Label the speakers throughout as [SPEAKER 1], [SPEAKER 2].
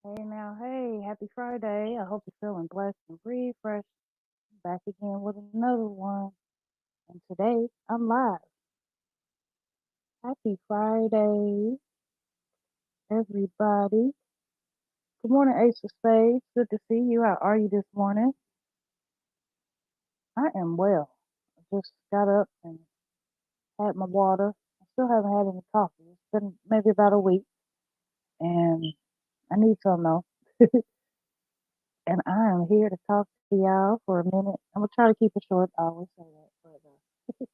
[SPEAKER 1] Hey now, hey, happy Friday. I hope you're feeling blessed and refreshed. Back again with another one. And today I'm live. Happy Friday, everybody. Good morning, Ace of Spades. Good to see you. How are you this morning? I am well. I just got up and had my water. I still haven't had any coffee. It's been maybe about a week, and I need some though. And I am here to talk to y'all for a minute. I'm gonna try to keep it short. I always say that, but you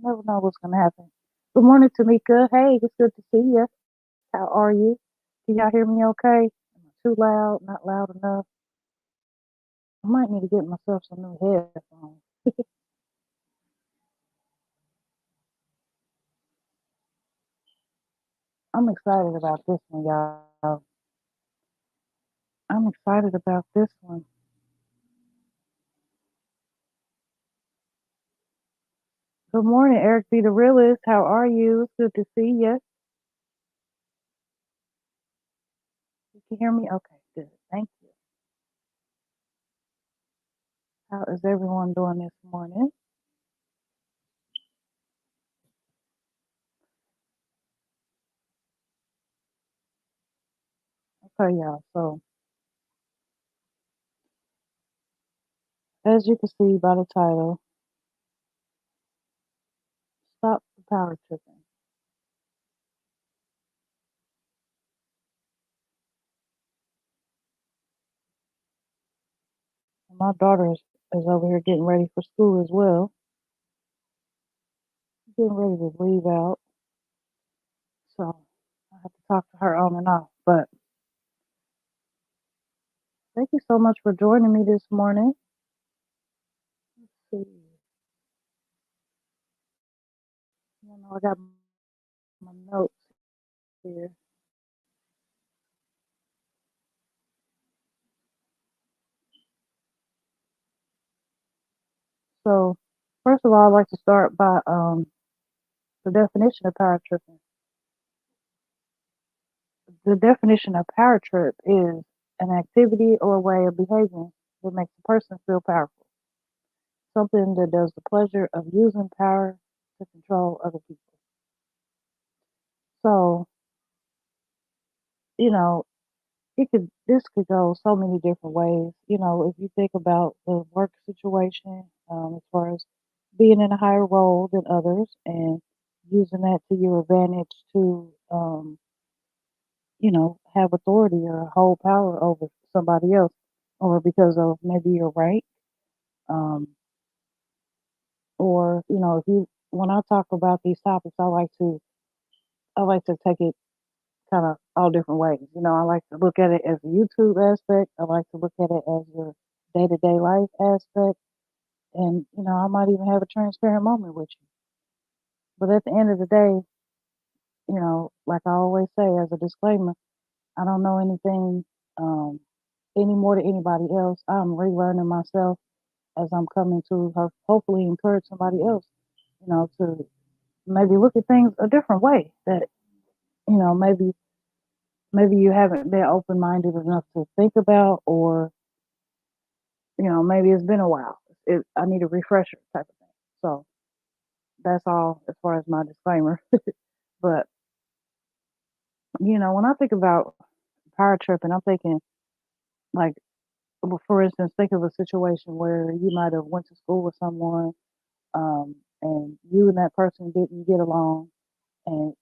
[SPEAKER 1] never know what's gonna happen. Good morning, Tamika. Hey, it's good to see you. How are you? Can y'all hear me okay? Am I too loud? Not loud enough? I might need to get myself some new headphones. I'm excited about this one, y'all. I'm excited about this one. Good morning, Eric B. the Realist. How are you? It's good to see you. You can hear me? Okay, good. Thank you. How is everyone doing this morning? Okay, y'all. So, as you can see by the title, Stop the Power Tripping. My daughter is over here getting ready for school as well. Getting ready to leave out. So I have to talk to her on and off. But thank you so much for joining me this morning. Let's see. I got my notes here. So first of all, I'd like to start by the definition of power tripping. The definition of power trip is an activity or way of behaving that makes a person feel powerful. Something that does the pleasure of using power to control other people. So, you know, this could go so many different ways. If you think about the work situation, as far as being in a higher role than others and using that to your advantage to, have authority or hold power over somebody else, or because of maybe your rank, um, or if you when I talk about these topics, I like to take it kind of all different ways. I like to look at it as a YouTube aspect. I like to look at it as your day to day life aspect. And, I might even have a transparent moment with you. But at the end of the day, like I always say as a disclaimer, I don't know anything um, any more than anybody else. I'm relearning myself as I'm coming to hopefully encourage somebody else, to maybe look at things a different way that, maybe you haven't been open minded enough to think about, or maybe it's been a while. I need a refresher type of thing. So that's all as far as my disclaimer. But when I think about power tripping, I'm thinking like, well, for instance, think of a situation where you might have went to school with someone, and you and that person didn't get along, and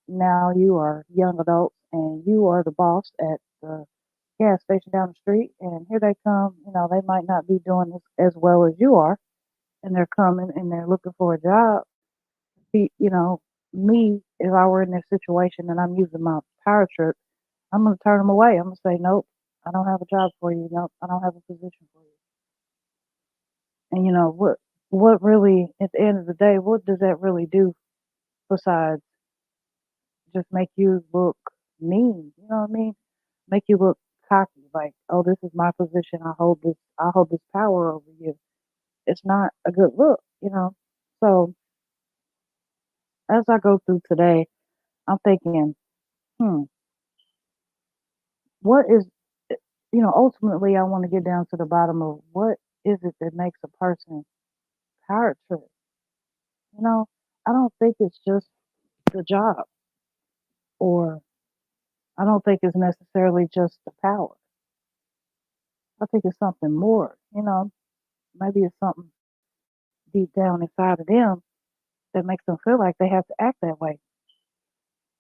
[SPEAKER 1] now you are young adults and you are the boss at the gas station down the street, and here they come. They might not be doing this as well as you are, and they're coming and they're looking for a job. Me, if I were in this situation and I'm using my power trip, I'm gonna turn them away. I'm gonna say, nope, I don't have a job for you. Nope, I don't have a position for you. And what really, at the end of the day, what does that really do besides just make you look mean? You know what I mean? Make you look cocky, like, oh, this is my position. I hold this power over you. It's not a good look. So as I go through today, I'm thinking, hmm, what is ultimately, I want to get down to the bottom of what is it that makes a person power trip. You know, I don't think it's just the job, or I don't think it's necessarily just the power. I think it's something more. Maybe it's something deep down inside of them that makes them feel like they have to act that way.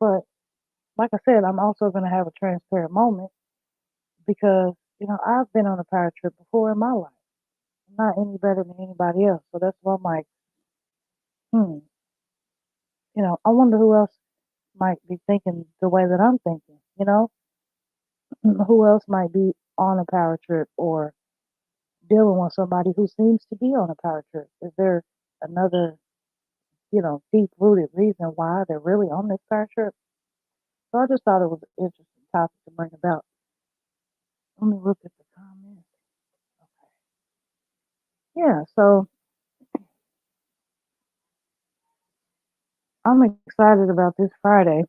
[SPEAKER 1] But like I said, I'm also going to have a transparent moment because I've been on a power trip before in my life. I'm not any better than anybody else, so that's why I'm like, hmm, I wonder who else might be thinking the way that I'm thinking. Who else might be on a power trip or dealing with somebody who seems to be on a power trip? Is there another, deep rooted reason why they're really on this power trip? So I just thought it was an interesting topic to bring about. Let me look at the comments. Yeah, so I'm excited about this Friday.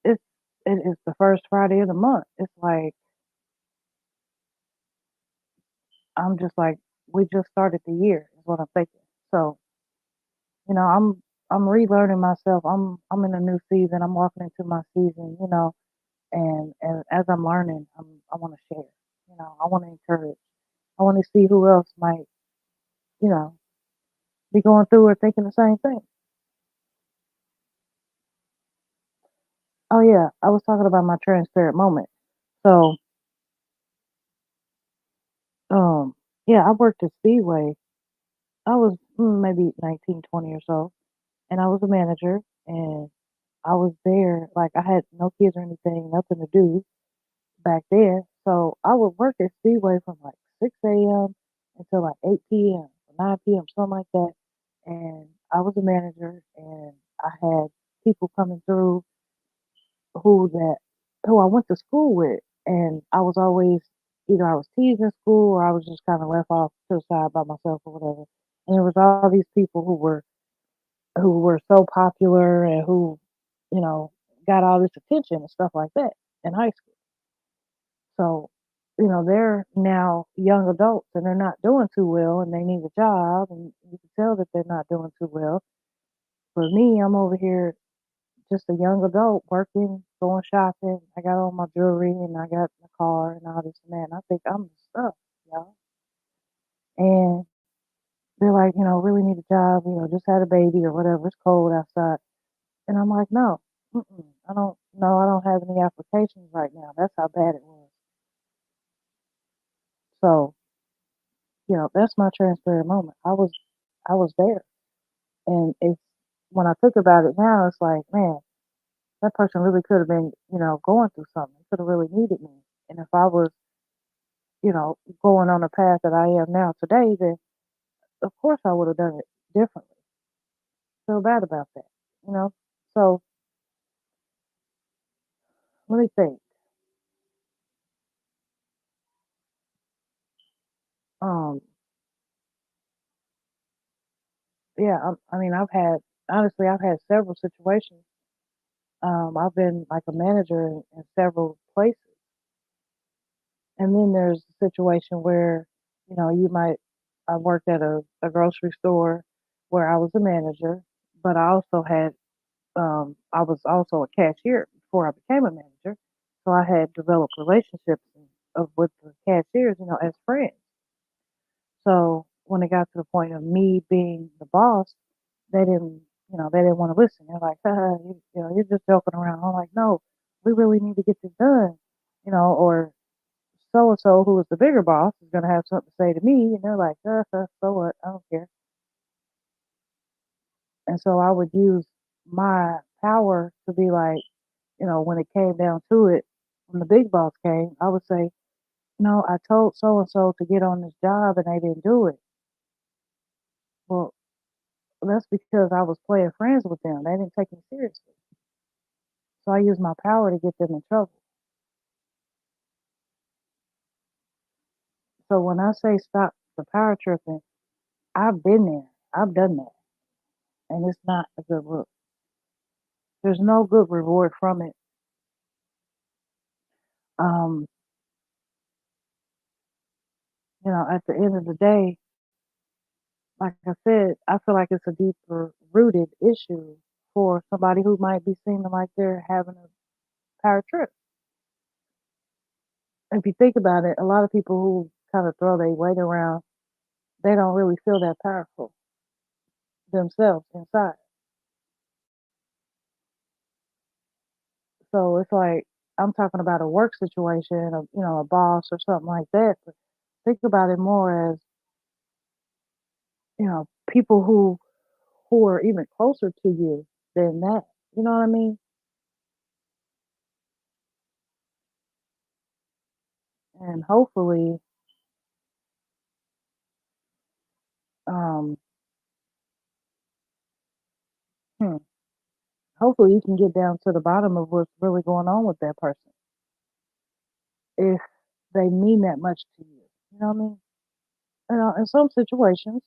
[SPEAKER 1] It's it is the first Friday of the month. It's like I'm just like we just started the year is what I'm thinking. So, you know, I'm I'm relearning myself. I'm in a new season. I'm walking into my season, and as I'm learning, I want to share. I want to encourage. I want to see who else might, you know, be going through or thinking the same thing. Oh yeah, I was talking about my transparent moment. So, um, yeah, I worked at Speedway. I was maybe 19, 20 or so, and I was a manager, and I was there. Like I had no kids or anything, nothing to do back then. So I would work at Speedway from like 6 a.m. until like 8 p.m. or 9 p.m., something like that. And I was a manager, and I had people coming through who that who I went to school with, and I was always either I was teased in school or I was just kind of left off to the side by myself or whatever. And there was all these people who were so popular and who, you know, got all this attention and stuff like that in high school. So, they're now young adults and they're not doing too well and they need a job and you can tell that they're not doing too well. For me, I'm over here just a young adult working, going shopping. I got all my jewelry and I got my car and all this and that. And I think I'm the stuff, y'all. And they're like, really need a job, just had a baby or whatever. It's cold outside. And I'm like, no, I don't, no, I don't have any applications right now. That's how bad it was. So, that's my transparent moment. I was there. And it's, when I think about it now, it's like, man, that person really could have been, going through something. Could have really needed me. And if I was, going on the path that I am now today, then of course I would have done it differently. Feel bad about that, you know? So let me think. Um, yeah, I mean, honestly, I've had several situations. I've been like a manager in several places. And then there's a situation where, I worked at a grocery store where I was a manager, but I was also a cashier before I became a manager. So I had developed relationships with the cashiers, as friends. So when it got to the point of me being the boss, they didn't want to listen. They're like, you're just joking around. I'm like, no, we really need to get this done, or so and so, who is the bigger boss, is going to have something to say to me, and they're like, so what? I don't care. And so I would use my power to be like, when it came down to it, when the big boss came, I would say, no, I told so and so to get on this job and they didn't do it. Well, that's because I was playing friends with them. They didn't take me seriously. So I used my power to get them in trouble. So when I say stop the power tripping, I've been there. I've done that. And it's not a good look. There's no good reward from it. Um, At the end of the day, like I said, I feel like it's a deeper rooted issue for somebody who might be seeming like they're having a power trip. If you think about it, a lot of people who kind of throw their weight around, they don't really feel that powerful themselves inside. So it's like I'm talking about a work situation, a boss or something like that. But think about it more as people who are even closer to you than that. You know what I mean? And um, hmm, hopefully you can get down to the bottom of what's really going on with that person if they mean that much to you. You know what I mean? In some situations,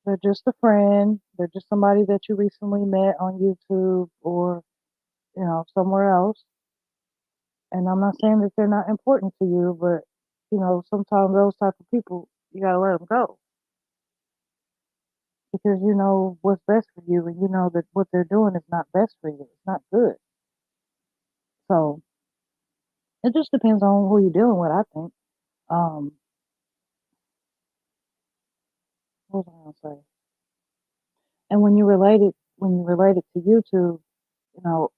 [SPEAKER 1] they're just a friend. They're just somebody that you recently met on YouTube or somewhere else. And I'm not saying that they're not important to you, but sometimes those type of people you gotta let them go because you know what's best for you, and you know that what they're doing is not best for you. It's not good. So it just depends on who you're dealing with. I think. Um, what was I gonna say? And when you relate it to YouTube, you know,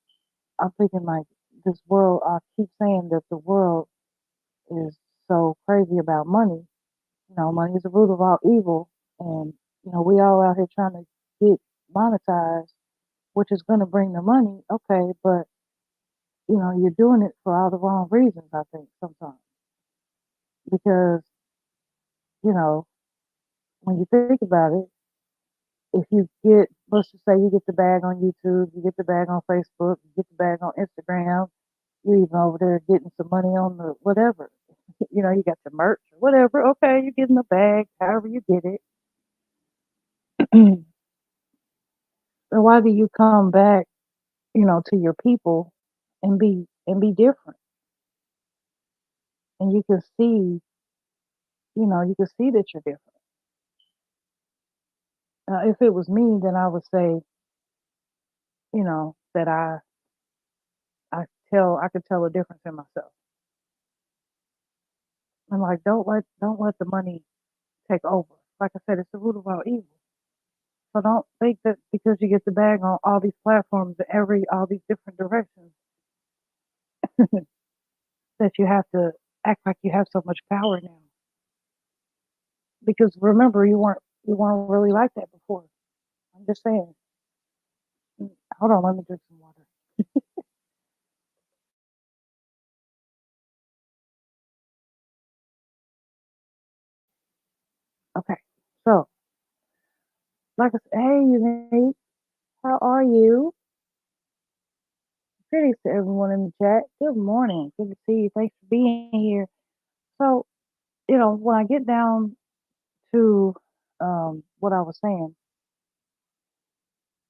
[SPEAKER 1] I'm thinking like this world. I keep saying that the world is so crazy about money. Money is the root of all evil, and we all out here trying to get monetized, which is going to bring the money. Okay, but you're doing it for all the wrong reasons. I think sometimes because you know when you think about it, if let's just say you get the bag on YouTube, you get the bag on Facebook, you get the bag on Instagram, you even over there getting some money on the whatever. You got your merch or whatever. Okay, you're getting the bag, however you get it. So why do you come back, to your people and be different? And you can see that you're different. If it was me, then I would say, that I could tell a difference in myself. And like, don't let the money take over. Like I said, it's the root of all evil. So don't think that because you get the bag on all these platforms, all these different directions, that you have to act like you have so much power now. Because remember, you weren't really like that before. I'm just saying. Hold on, let me drink some water. Okay. So, like I said, hey, Unique, how are you? Greetings to everyone in the chat. Good morning. Good to see you. Thanks for being here. So, when I get down to what I was saying,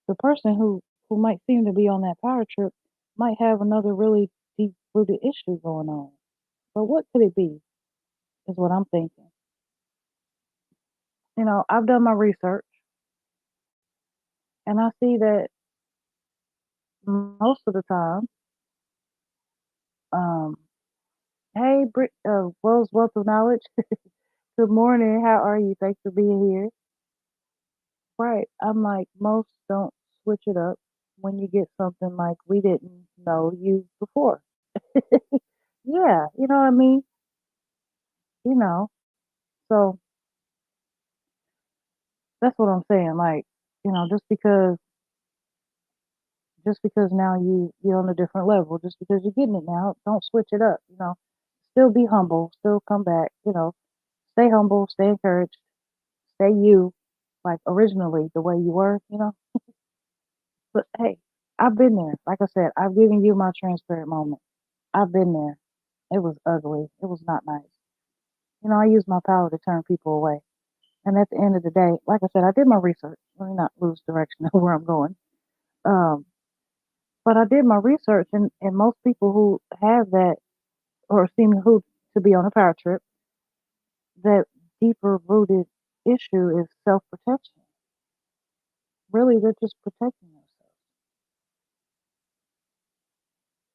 [SPEAKER 1] the person who might seem to be on that power trip might have another really deep rooted issue going on. But what could it be? Is what I'm thinking. I've done my research and I see that most of the time, um, hey, World's Wealth of Knowledge. Good morning. How are you? Thanks for being here. Right. I'm like, most don't switch it up when you get something like we didn't know you before. Yeah, you know what I mean? You know. So that's what I'm saying. Like, just because now you're on a different level, just because you're getting it now, don't switch it up. Still be humble, still come back. Stay humble, stay encouraged, stay you, like originally the way you were. But hey, I've been there. Like I said, I've given you my transparent moment. I've been there. It was ugly. It was not nice. I use my power to turn people away. And at the end of the day, like I said, I did my research. Let me not lose direction of where I'm going. Um, but I did my research, and most people who have that or seem who to be on a power trip, that deeper rooted issue is self protection. Really, they're just protecting themselves.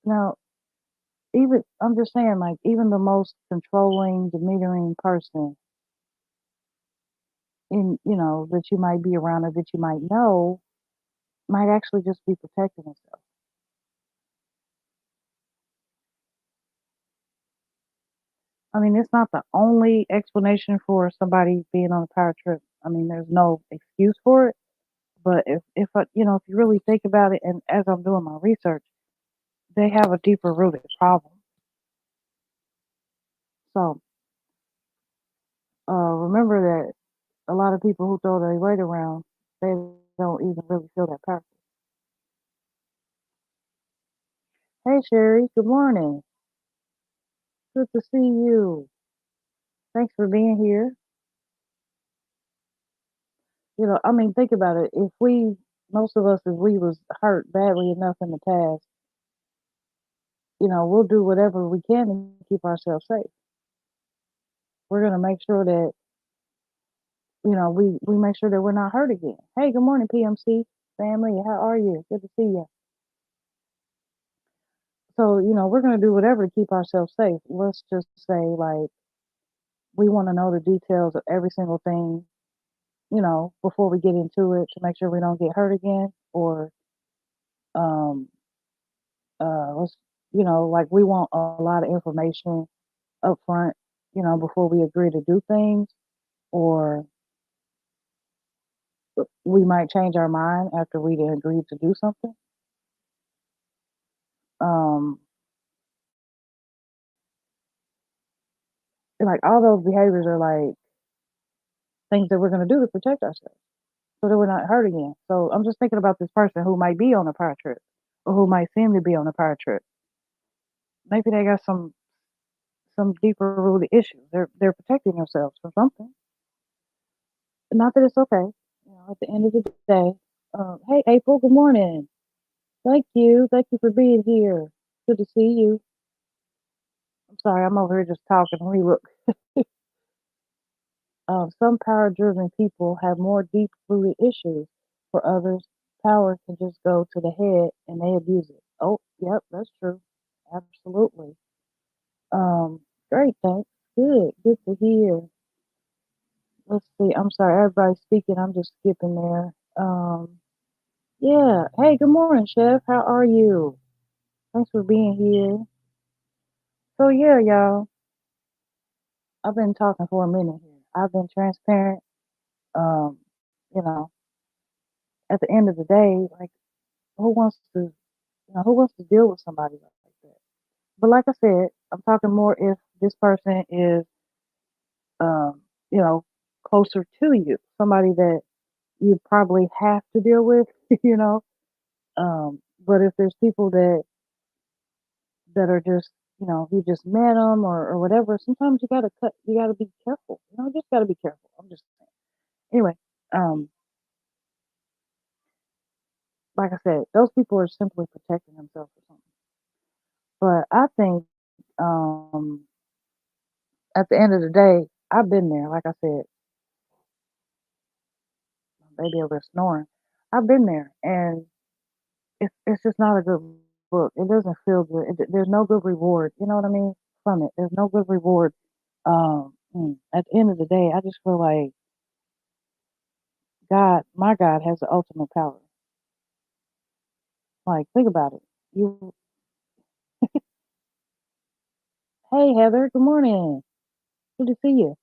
[SPEAKER 1] Now, even I'm just saying, like, even the most controlling, demeaning person in that you might be around or that you might know might actually just be protecting themselves. I mean, it's not the only explanation for somebody being on a power trip. I mean, there's no excuse for it. But if you really think about it, and as I'm doing my research, they have a deeper rooted problem. So remember that a lot of people who throw their weight around, they don't even really feel that powerful. Hey Sherry, good morning. Good to see you. Thanks for being here. I mean, think about it. If most of us, if we was hurt badly enough in the past, we'll do whatever we can to keep ourselves safe. We're gonna make sure that we make sure that we're not hurt again. Hey, good morning, PMC family. How are you? Good to see you. So, we're going to do whatever to keep ourselves safe. Let's just say, like, we want to know the details of every single thing, before we get into it to make sure we don't get hurt again. Or, um, let's, like, we want a lot of information up front, before we agree to do things. Or we might change our mind after we agreed to do something. Um, like, all those behaviors are like things that we're going to do to protect ourselves so that we're not hurt again. So I'm just thinking about this person who might be on a power trip or who might seem to be on a power trip. Maybe they got some deeper rooted issues. They're protecting themselves from something. Not that it's okay. At the end of the day. Hey April, good morning. Thank you. Thank you for being here. Good to see you. I'm sorry, I'm over here just talking. Let me look. Some power driven people have more deep rooted issues. For others, power can just go to the head and they abuse it. Oh, yep, that's true. Absolutely. Um, Great, thanks. Good to hear. Let's see. I'm sorry, everybody's speaking. I'm just skipping there. Yeah. Hey, good morning, Chef. How are you? Thanks for being here. So yeah, y'all, I've been talking for a minute here. I've been transparent. Um, you know, at the end of the day, like, who wants to who wants to deal with somebody like that? But like I said, I'm talking more if this person is, um, you know, closer to you, somebody that you probably have to deal with, you know. But if there's people that are just, you just met them or whatever, sometimes you gotta be careful, just gotta be careful. I'm just saying. Anyway, um, like I said, those people are simply protecting themselves or something. But I think, um, at the end of the day, I've been there. Like I said, baby over there snoring. I've been there, and it's just not a good book. It doesn't feel good. There's no good reward. You know what I mean from it. There's no good reward. At the end of the day, I just feel like my God, has the ultimate power. Like, think about it. You, hey Heather, good morning. Good to see you.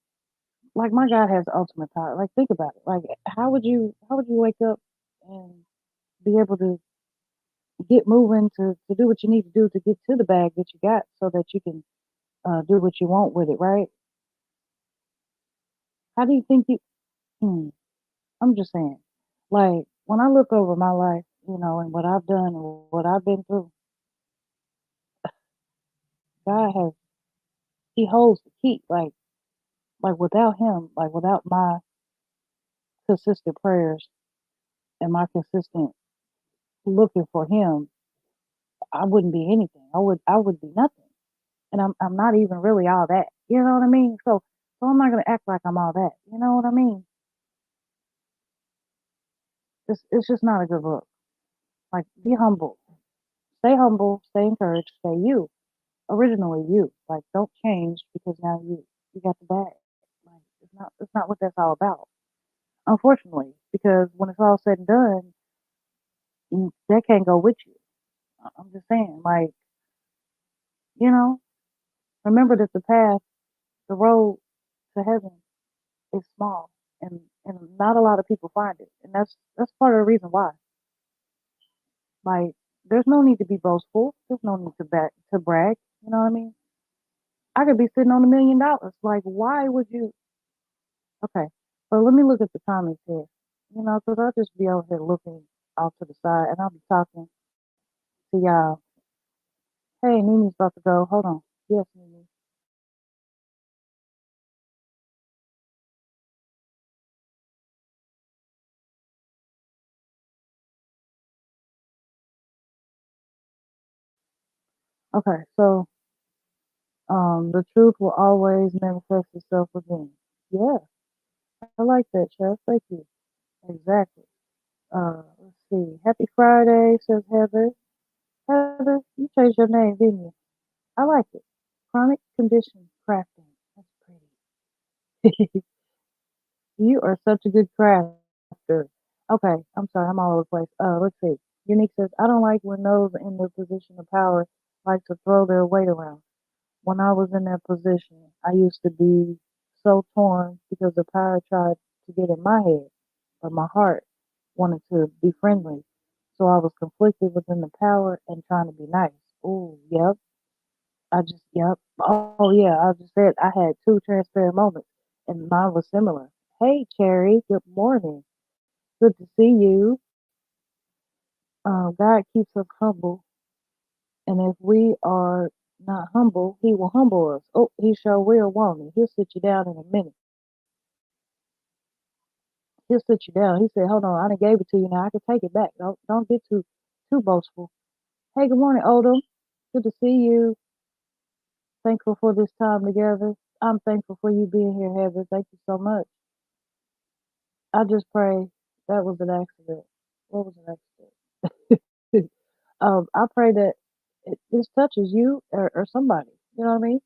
[SPEAKER 1] Like, my God has the ultimate power. Like, think about it. Like, how would you wake up and be able to get moving to do what you need to do to get to the bag that you got so that you can do what you want with it, right? How do you think you? Hmm, I'm just saying, like, when I look over my life, and what I've done and what I've been through, God has He holds the key. Like without Him, like without my consistent prayers and my consistent looking for Him, I wouldn't be anything. I would be nothing, and I'm not even really all that. You know what I mean? So So I'm not gonna act like I'm all that. You know what I mean? It's just not a good look. Like, be humble. Stay humble, stay encouraged, stay you. Originally you. Like, don't change because now you got the bag. Like, it's not what that's all about. Unfortunately, because when it's all said and done, that can't go with you. I'm just saying, like, you know, remember that the road to heaven is small, and not a lot of people find it, and that's part of the reason why. Like, there's no need to be boastful. There's no need to brag. You know what I mean? I could be sitting on $1 million. Like, why would you? Okay, so let me look at the comments here. You know, because I'll just be over here looking off to the side, and I'll be talking to y'all. Hey, Nini's about to go. Hold on. Yes, Nini. Okay, so the truth will always manifest itself again. Yeah, I like that, Chef. Thank you. Exactly. Let's see. Happy Friday, says Heather. Heather, you changed your name, didn't you? I like it. Chronic condition crafting. That's pretty. You are such a good crafter. Okay, I'm sorry, I'm all over the place. Let's see. Unique says, I don't like when those in the position of power like to throw their weight around. When I was in that position, I used to be so torn because the power tried to get in my head, but my heart wanted to be friendly. So I was conflicted within the power and trying to be nice. Oh, yep. Yep. Oh, yeah. I just said I had two transparent moments, and mine was similar. Hey, Cherry. Good morning. Good to see you. God keeps us humble, and if we are not humble, He will humble us. Oh, He sure will, won't He? He'll sit you down in a minute. He'll sit you down. He said, "Hold on, I done gave it to you. Now I can take it back. Don't get too boastful." Hey, good morning, Odom. Good to see you. Thankful for this time together. I'm thankful for you being here, Heather. Thank you so much. I just pray that was an accident. What was an accident? I pray that this touches you or somebody. You know what I mean?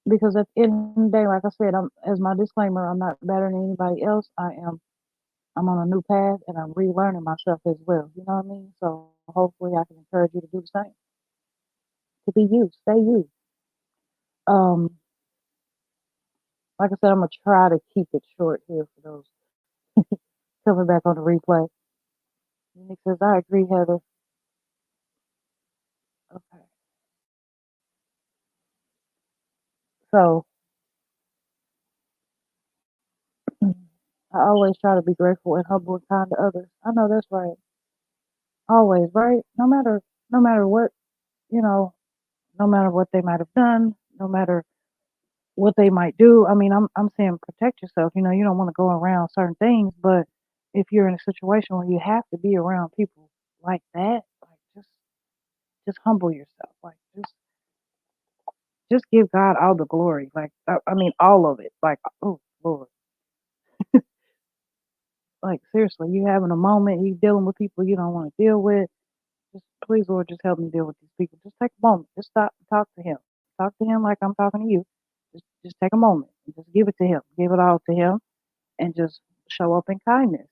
[SPEAKER 1] Because at the end of the day, like I said, as my disclaimer, I'm not better than anybody else. I'm on a new path and I'm relearning myself as well. You know what I mean? So hopefully I can encourage you to do the same. To be you, stay you. Um, like I said, I'm gonna try to keep it short here for those coming back on the replay. Nick says, I agree, Heather. Okay. So I always try to be grateful and humble and kind to others. I know that's right. Always, right? No matter what, you know, no matter what they might have done, no matter what they might do. I mean, I'm saying protect yourself. You know, you don't want to go around certain things, but if you're in a situation where you have to be around people like that, like just humble yourself. Like just give God all the glory. Like I mean all of it. Like oh Lord. Like seriously, you having a moment, you dealing with people you don't want to deal with. Just please Lord, just help me deal with these people. Just take a moment. Just stop and talk to him. Talk to him like I'm talking to you. Just take a moment and just give it to him. Give it all to him and just show up in kindness.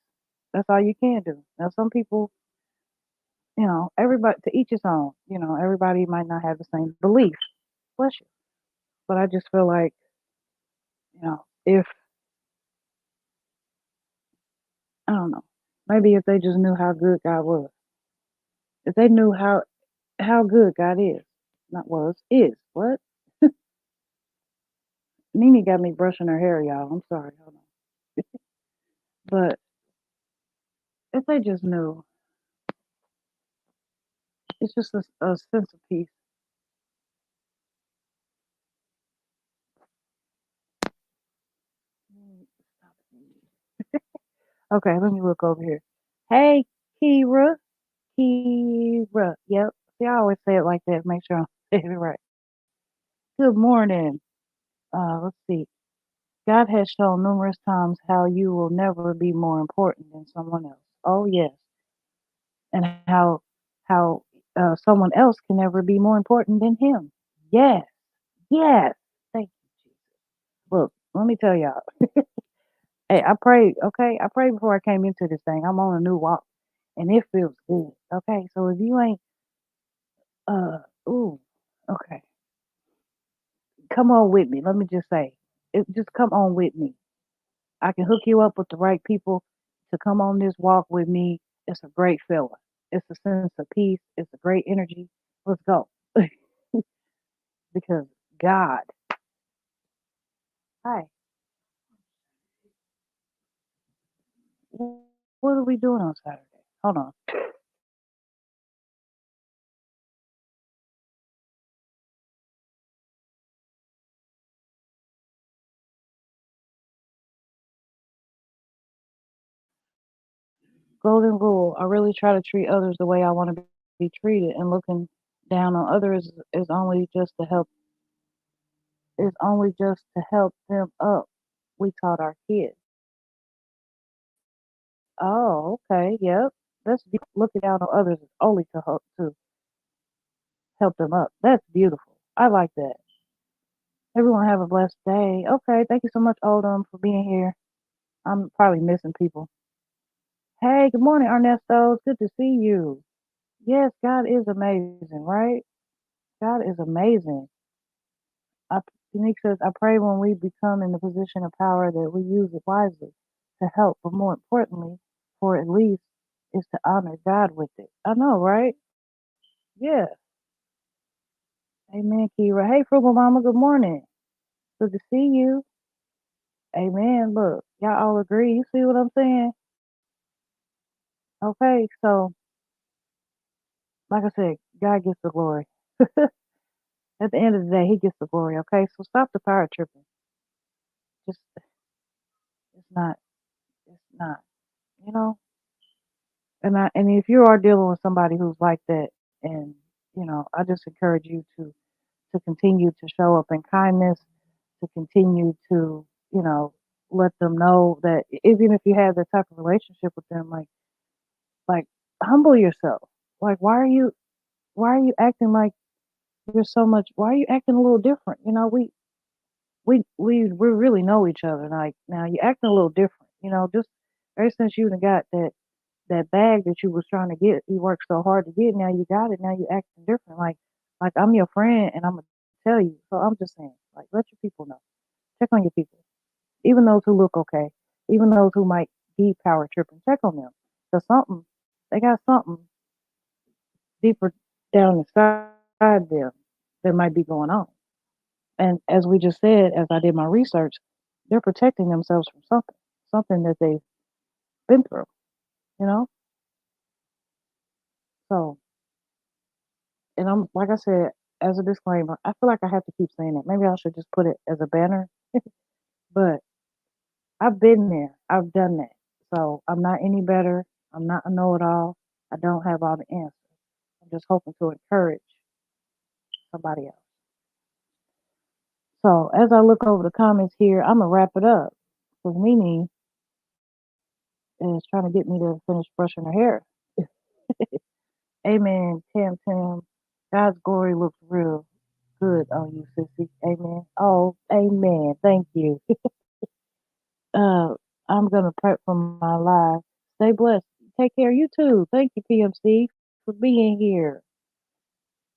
[SPEAKER 1] That's all you can do. Now, some people, everybody to each his own. Everybody might not have the same belief. Bless you. But I just feel like, if I don't know, maybe if they just knew how good God was, if they knew how good God is, not was, is. What? Nene got me brushing her hair, y'all. I'm sorry. Hold on. But if they just knew, it's just a sense of peace. Stop it. Okay, let me look over here. Hey, Kira. Kira. Yep. See, I always say it like that. Make sure I'm saying it right. Good morning. Let's see. God has shown numerous times how you will never be more important than someone else. Oh yes, and how someone else can never be more important than him. Yes, yes. Thank you, Jesus. Look, let me tell y'all. Hey, I prayed. Okay, I prayed before I came into this thing. I'm on a new walk, and it feels good. Okay, so if you ain't, uh, ooh, okay, come on with me. Let me just say, just come on with me. I can hook you up with the right people to come on this walk with me. It's a great feeling. It's a sense of peace. It's a great energy. Let's go. Because God, hi, what are we doing on Saturday? Hold on. Golden rule. I really try to treat others the way I want to be treated, and looking down on others is only just to help them up. We taught our kids. Oh, okay, yep. Looking down on others is only to help them up. That's beautiful. I like that. Everyone have a blessed day. Okay, thank you so much, Oldham, for being here. I'm probably missing people. Hey, good morning, Ernesto. It's good to see you. Yes, God is amazing, right? God is amazing. I, Unique says, I pray when we become in the position of power that we use it wisely to help, but more importantly, for at least, is to honor God with it. I know, right? Yeah. Amen, Kira. Hey, Frugal Mama, good morning. Good to see you. Amen. Look, y'all all agree. You see what I'm saying? Okay, so like I said, God gets the glory. At the end of the day, He gets the glory. Okay, so stop the power tripping. Just it's not. It's not. You know. And if you are dealing with somebody who's like that, and I just encourage you to continue to show up in kindness, to continue to let them know that even if you have that type of relationship with them, like humble yourself. Like why are you acting like you're so much? Why are you acting a little different? We really know each other. Like now you acting a little different. Just ever since you done got that bag that you was trying to get, you worked so hard to get. Now you got it. Now you acting different. Like I'm your friend, and I'm gonna tell you. So I'm just saying, like let your people know. Check on your people, even those who look okay, even those who might be power tripping. Check on them. Cause something they got something deeper down inside them that might be going on. And as we just said, as I did my research, they're protecting themselves from something that they've been through, you know? So, and I'm, like I said, as a disclaimer, I feel like I have to keep saying it. Maybe I should just put it as a banner, but I've been there. I've done that. So I'm not any better. I'm not a know it all. I don't have all the answers. I'm just hoping to encourage somebody else. So as I look over the comments here, I'm going to wrap it up because Mimi is trying to get me to finish brushing her hair. Amen, Tam Tam. God's glory looks real good on you, sissy. Amen. Oh, amen. Thank you. uh, I'm gonna prep for my live. Stay blessed. Take care. You too. Thank you, PMC, for being here.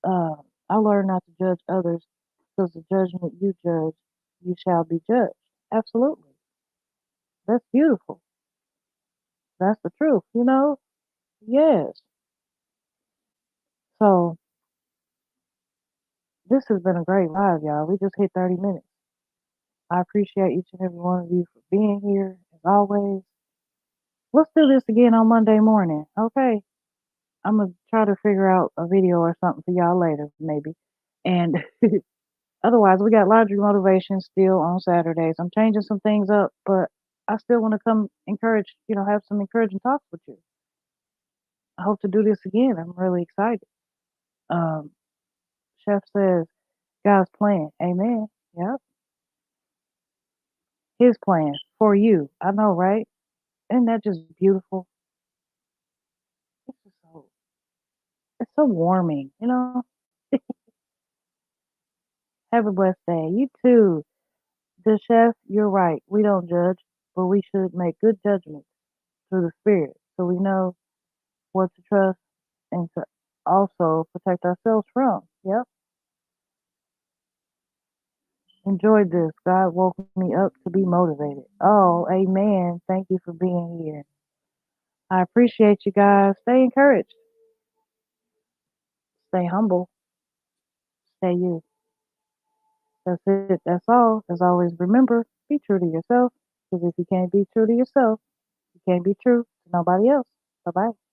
[SPEAKER 1] Uh, I learned not to judge others because the judgment you judge, you shall be judged. Absolutely. That's beautiful. That's the truth. Yes. So this has been a great live, y'all. We just hit 30 minutes. I appreciate each and every one of you for being here as always. Let's do this again on Monday morning, okay? I'm gonna try to figure out a video or something for y'all later, maybe. And otherwise, we got laundry motivation still on Saturdays. I'm changing some things up, but I still want to come encourage, have some encouraging talks with you. I hope to do this again. I'm really excited. Um, Chef says, God's plan. Amen. Yep. His plan for you. I know, right? Isn't that just beautiful? It's just so it's so warming, you know? Have a blessed day. You too. The chef, you're right. We don't judge, but we should make good judgments through the spirit so we know what to trust and to also protect ourselves from. Yep. Enjoyed this. God woke me up to be motivated. Oh, amen. Thank you for being here. I appreciate you guys. Stay encouraged. Stay humble. Stay you. That's it. That's all. As always, remember, be true to yourself. Because if you can't be true to yourself, you can't be true to nobody else. Bye bye.